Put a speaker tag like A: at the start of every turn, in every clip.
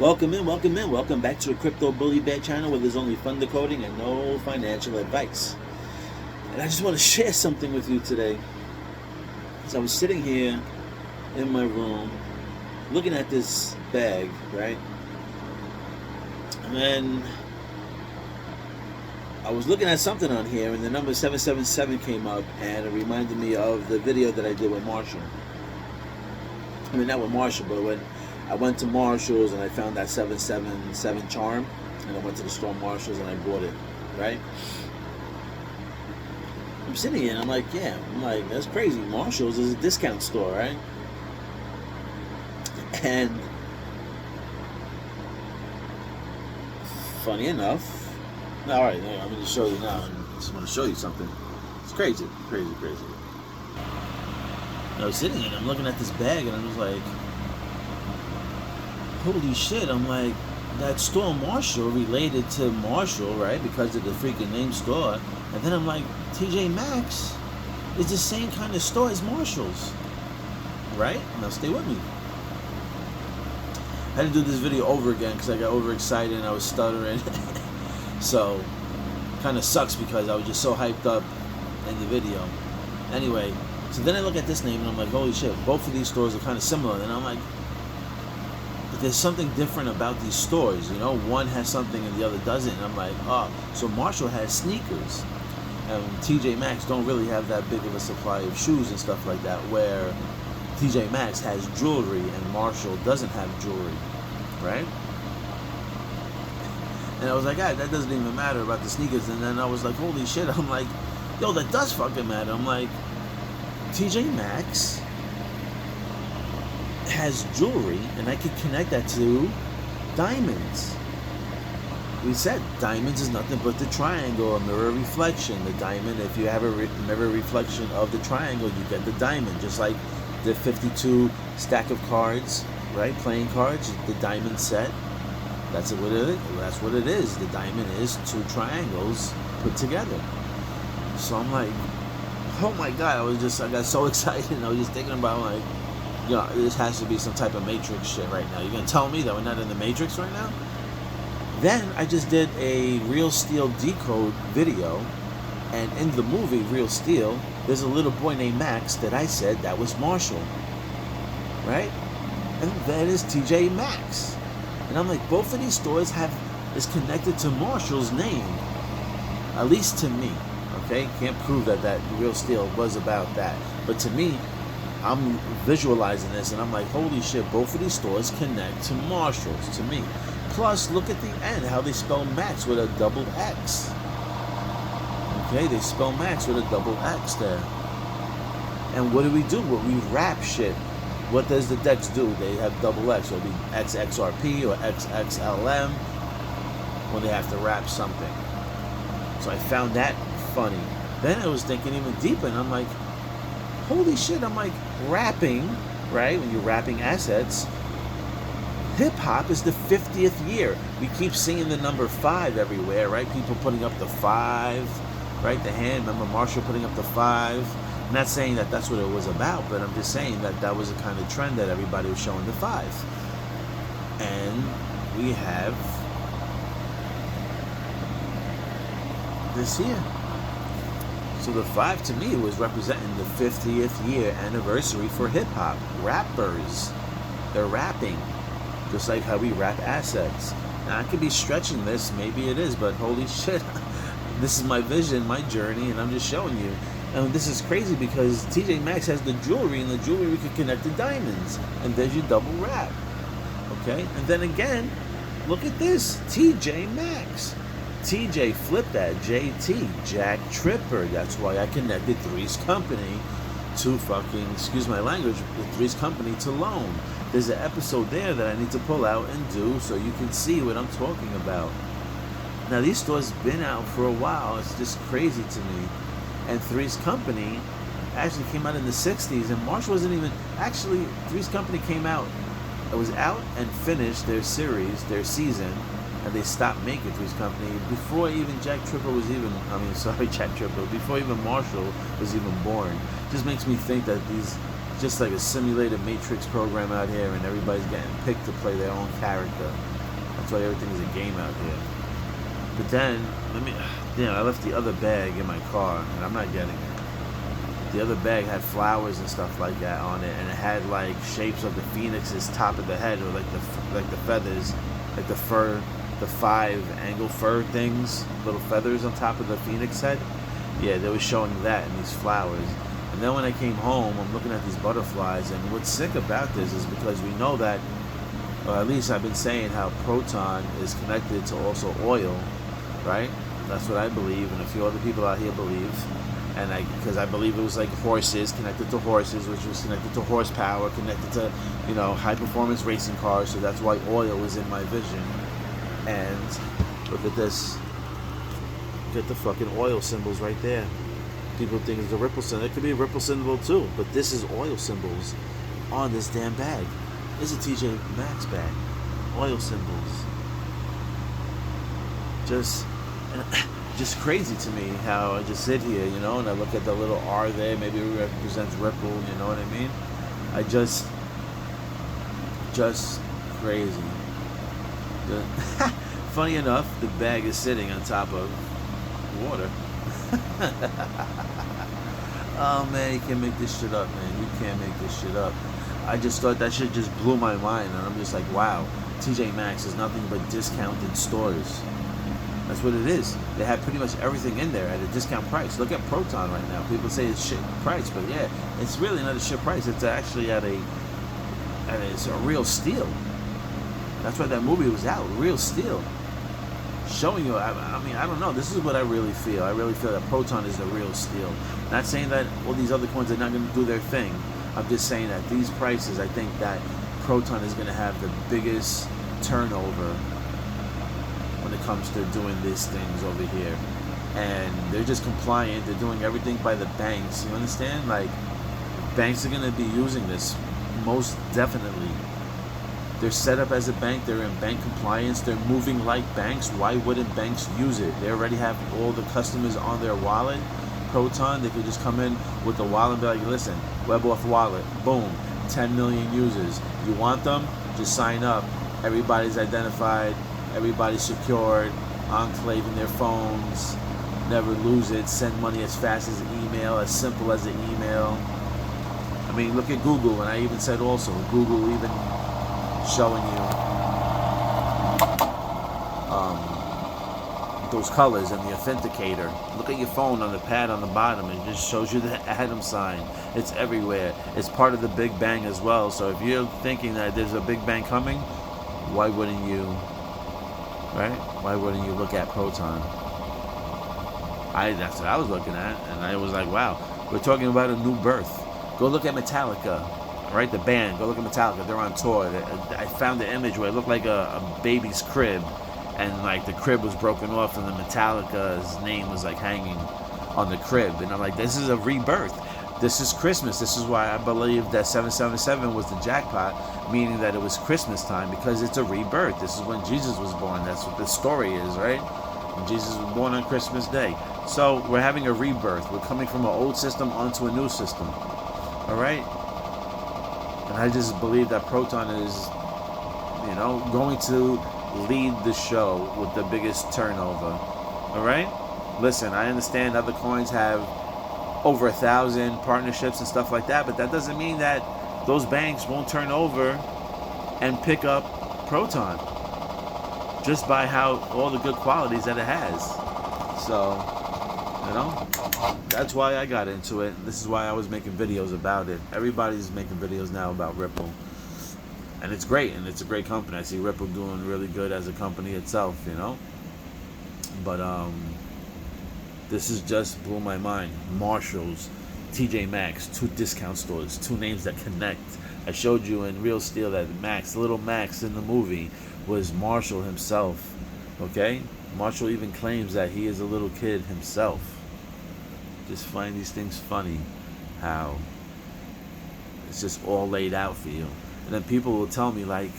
A: Welcome in, welcome in, welcome back to a Crypto Bully Bear channel where there's only fun decoding and no financial advice. And I just want to share something with you today. So I was sitting here in my room looking at this bag, right? And then I was looking at something on here and the number 777 came up and it reminded me of the video that I did with Marshall. I mean, not with Marshall, but when I went to Marshall's and I found that 777 charm, and I went to the store Marshall's and I bought it, right? I'm sitting here and I'm like, that's crazy. Marshall's is a discount store, right? And funny enough, all right, I'm going to show you now. I just want to show you something. It's crazy. I was sitting here and I'm looking at this bag and I'm just like, holy shit, I'm like, that store Marshall related to Marshall, right? Because of the freaking name store. And then I'm like, TJ Maxx is the same kind of store as Marshall's, right? Now stay with me. I had to do this video over again because I got overexcited and I was stuttering. So, kind of sucks because I was just so hyped up in the video. Anyway, so then I look at this name and I'm like, holy shit, both of these stores are kind of similar. And I'm like, but there's something different about these stores, you know? One has something and the other doesn't. And I'm like, oh, so Marshall has sneakers. And TJ Maxx don't really have that big of a supply of shoes and stuff like that, where TJ Maxx has jewelry and Marshall doesn't have jewelry, right? And I was like, that doesn't even matter about the sneakers. And then I was like, holy shit, I'm like, yo, that does fucking matter. I'm like, TJ Maxx has jewelry, and I could connect that to diamonds. We said diamonds is nothing but the triangle, a mirror reflection. The diamond, if you have a mirror reflection of the triangle, you get the diamond. Just like the 52 stack of cards, right? Playing cards, the diamond set. That's what it is. That's what it is. The diamond is two triangles put together. So I'm like, oh my god! I got so excited. I was just thinking about like, you know, this has to be some type of Matrix shit right now. You're gonna tell me that we're not in the Matrix right now? Then I just did a Real Steel Decode video, and in the movie Real Steel, there's a little boy named Max that I said that was Marshall, right? And that is TJ Maxx. And I'm like, both of these stores is connected to Marshall's name, at least to me. Okay, can't prove that Real Steel was about that, but to me, I'm visualizing this and I'm like, holy shit, both of these stores connect to Marshall's, to me. Plus, look at the end, how they spell Max with a double X. Okay, they spell Max with a double X there. And what do? Well, we wrap shit. What does the Dex do? They have double X, so it'll be XXRP or XXLM when they have to wrap something. So I found that funny. Then I was thinking even deeper and I'm like, holy shit, I'm like, wrapping, right? When you're wrapping assets, hip-hop is the 50th year. We keep seeing the number 5 everywhere, right? People putting up the 5, right? The hand, remember Marshall putting up the 5. I'm not saying that that's what it was about, but I'm just saying that was a kind of trend that everybody was showing the 5. And we have this here. So the 5 to me was representing the 50th year anniversary for hip-hop. Rappers, they're rapping, just like how we wrap assets. Now I could be stretching this, maybe it is, but holy shit, this is my vision, my journey, and I'm just showing you. And this is crazy because TJ Maxx has the jewelry, and the jewelry we could connect to diamonds, and there's your double wrap. Okay, and then again, look at this, TJ Maxx. TJ, flip that, JT, Jack Tripper. That's why I connected Three's Company to fucking, excuse my language, Three's Company to loan. There's an episode there that I need to pull out and do so you can see what I'm talking about. Now these stores been out for a while. It's just crazy to me. And Three's Company actually came out in the 60s, and Marshall wasn't even, actually Three's Company came out, it was out and finished their series, their season, and they stopped making Three's Company before even Jack Tripper was even, Jack Tripper, before even Marshall was even born. Just makes me think that these just like a simulated Matrix program out here, and everybody's getting picked to play their own character. That's why everything is a game out here. But then, I left the other bag in my car, and I'm not getting it. The other bag had flowers and stuff like that on it, and it had like shapes of the phoenix's top of the head, or like the feathers, like the fur, the 5 angle fur things, little feathers on top of the phoenix head. Yeah, they were showing that in these flowers. And then when I came home, I'm looking at these butterflies, and what's sick about this is because we know that, or at least I've been saying how Proton is connected to also oil, right? That's what I believe, and a few other people out here believe. And because I believe it was like horses, connected to horses, which was connected to horsepower, connected to, high performance racing cars. So that's why oil was in my vision. And look at this. Get the fucking oil symbols right there. People think it's a ripple symbol. It could be a ripple symbol too, but this is oil symbols on this damn bag. It's a TJ Maxx bag. Oil symbols. Just crazy to me how I just sit here, and I look at the little R there. Maybe it represents ripple. You know what I mean? I just crazy. Funny enough, the bag is sitting on top of water. Oh man, you can't make this shit up, man. You can't make this shit up. I just thought that shit just blew my mind, and I'm just like, wow, TJ Maxx is nothing but discounted stores. That's what it is. They have pretty much everything in there at a discount price. Look at Proton right now. People say it's shit price, but yeah, it's really not a shit price. It's actually it's a real steal. That's why that movie was out, Real Steal. Showing you, I mean, I don't know. This is what I really feel. I really feel that Proton is the real steal. Not saying that all these other coins are not going to do their thing. I'm just saying that these prices, I think that Proton is going to have the biggest turnover when it comes to doing these things over here. And they're just compliant. They're doing everything by the banks. You understand? Like, banks are going to be using this most definitely. They're set up as a bank. They're in bank compliance. They're moving like banks. Why wouldn't banks use it? They already have all the customers on their wallet. Proton, they could just come in with the wallet and be like, listen, WebOff wallet, boom, 10 million users. You want them? Just sign up. Everybody's identified. Everybody's secured. Enclave in their phones. Never lose it. Send money as fast as email, as simple as an email. I mean, look at Google. And I even said also, Google even showing you those colors and the authenticator. Look at your phone on the pad on the bottom. It just shows you the atom sign. It's everywhere. It's part of the Big Bang as well. So if you're thinking that there's a Big Bang coming, why wouldn't you, right? Why wouldn't you look at Proton? That's what I was looking at, and I was like, wow, we're talking about a new birth. Go look at Metallica. Right, the band. Go look at Metallica. They're on tour. I found the image where it looked like a baby's crib, and like the crib was broken off, and the Metallica's name was like hanging on the crib. And I'm like, this is a rebirth. This is Christmas. This is why I believe that 777 was the jackpot, meaning that it was Christmas time, because it's a rebirth. This is when Jesus was born. That's what the story is, right? And Jesus was born on Christmas Day. So we're having a rebirth. We're coming from an old system onto a new system. All right. And I just believe that Proton is, going to lead the show with the biggest turnover. All right? Listen, I understand other coins have over 1,000 partnerships and stuff like that, but that doesn't mean that those banks won't turn over and pick up Proton just by how all the good qualities that it has. So, that's why I got into it. This is why I was making videos about it. Everybody's making videos now about Ripple. And it's great, and it's a great company. I see Ripple doing really good as a company itself, But this is just blew my mind. Marshall's, TJ Maxx, 2 discount stores, 2 names that connect. I showed you in Real Steel that little Max in the movie was Marshall himself. Okay? Marshall even claims that he is a little kid himself. Just find these things funny, how it's just all laid out for you. And then people will tell me like,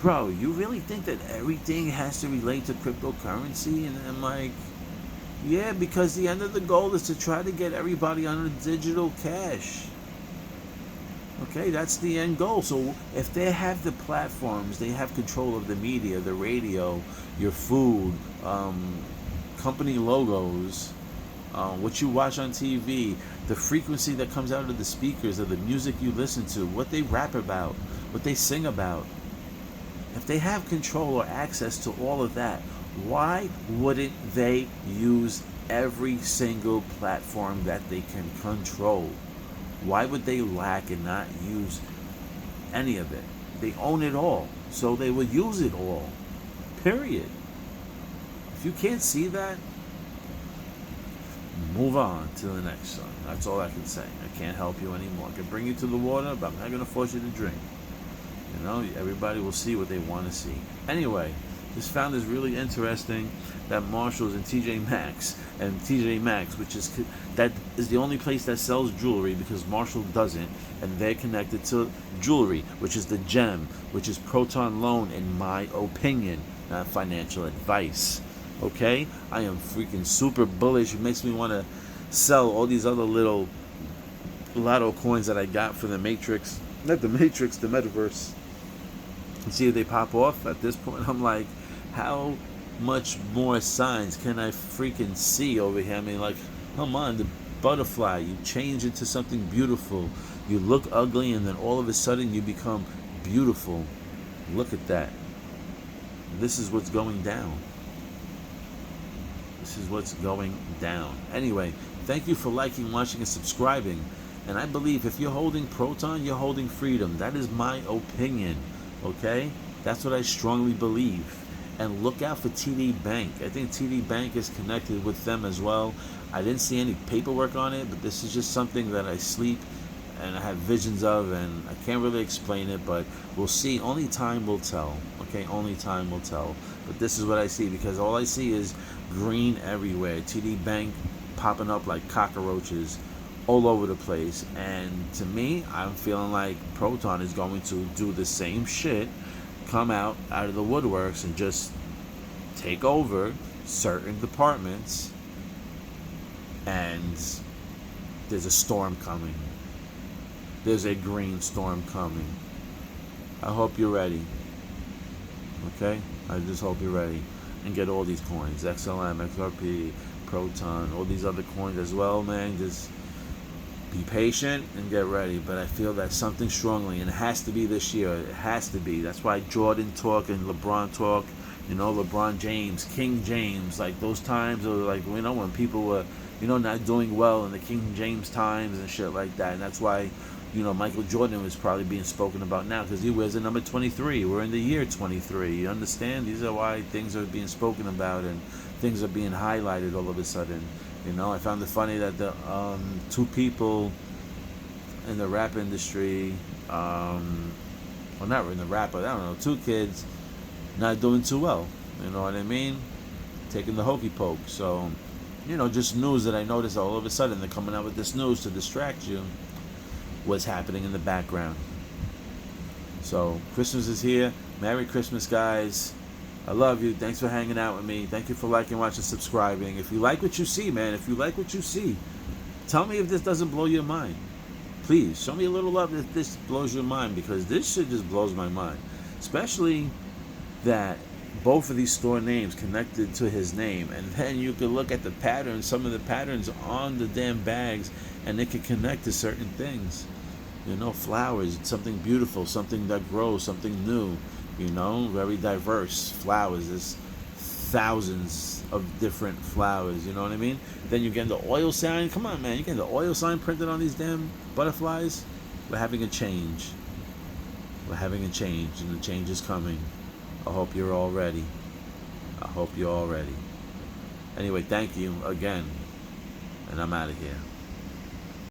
A: bro, you really think that everything has to relate to cryptocurrency? And I'm like, yeah, because the end of the goal is to try to get everybody on a digital cash. Okay, that's the end goal. So if they have the platforms, they have control of the media, the radio, your food, company logos, what you watch on TV, the frequency that comes out of the speakers, of the music you listen to, what they rap about, what they sing about. If they have control or access to all of that, why wouldn't they use every single platform that they can control? Why would they lack and not use any of it? They own it all, so they would use it all. Period. If you can't see that, move on to the next song. That's all I can say. I can't help you anymore. I can bring you to the water, but I'm not going to force you to drink. You know, everybody will see what they want to see. Anyway, just found this really interesting that Marshalls and TJ Maxx, which is that is the only place that sells jewelry because Marshall doesn't, and they're connected to jewelry, which is the gem, which is Proton loan, in my opinion, not financial advice. Okay, I am freaking super bullish. It makes me want to sell all these other little lotto coins that I got for the Matrix, not the Matrix, the Metaverse, and see if they pop off. At this point, I'm like, how much more signs can I freaking see over here? I mean, like, come on, the butterfly, you change into something beautiful. You look ugly, and then all of a sudden you become beautiful. Look at that. This is what's going down. This is what's going down. Anyway, thank you for liking, watching, and subscribing. And I believe if you're holding Proton, you're holding freedom. That is my opinion. Okay? That's what I strongly believe. And look out for TD Bank. I think TD Bank is connected with them as well. I didn't see any paperwork on it, but this is just something that I sleep and I have visions of, and I can't really explain it, but we'll see. Only time will tell. Okay? Only time will tell. But this is what I see, because all I see is green everywhere. TD Bank popping up like cockroaches all over the place. And to me, I'm feeling like Proton is going to do the same shit, come out of the woodworks and just take over certain departments, and there's a storm coming. There's a green storm coming. I hope you're ready. Okay? I just hope you're ready. And get all these coins. XLM, XRP, Proton, all these other coins as well, man. Just be patient and get ready. But I feel that something strongly, and it has to be this year. It has to be. That's why Jordan talk and LeBron talk. You know, LeBron James, King James, like those times, or like, you know, when people were, you know, not doing well in the King James times and shit like that. And that's why, you know, Michael Jordan was probably being spoken about now, because he wears the number 23. We're in the year 23. You understand? These are why things are being spoken about and things are being highlighted all of a sudden. You know, I found it funny that the two people in the rap industry, well, not in the rap, but I don't know, two kids not doing too well. You know what I mean? Taking the hokey poke. So, you know, just news that I noticed all of a sudden. They're coming out with this news to distract you. What's happening in the background. So Christmas is here. Merry Christmas, guys. I love you. Thanks for hanging out with me. Thank you for liking, watching, subscribing. If you like what you see, man, if you like what you see, tell me if this doesn't blow your mind. Please show me a little love if this blows your mind, because this shit just blows my mind. Especially that both of these store names connected to his name, and then you could look at the patterns, some of the patterns on the damn bags, and they could connect to certain things. You know, flowers, something beautiful, something that grows, something new, you know, very diverse flowers. There's thousands of different flowers, you know what I mean? Then you get the oil sign. Come on, man, you get the oil sign printed on these damn butterflies. We're having a change. We're having a change, and the change is coming. I hope you're all ready. I hope you're all ready. Anyway, thank you again, and I'm out of here.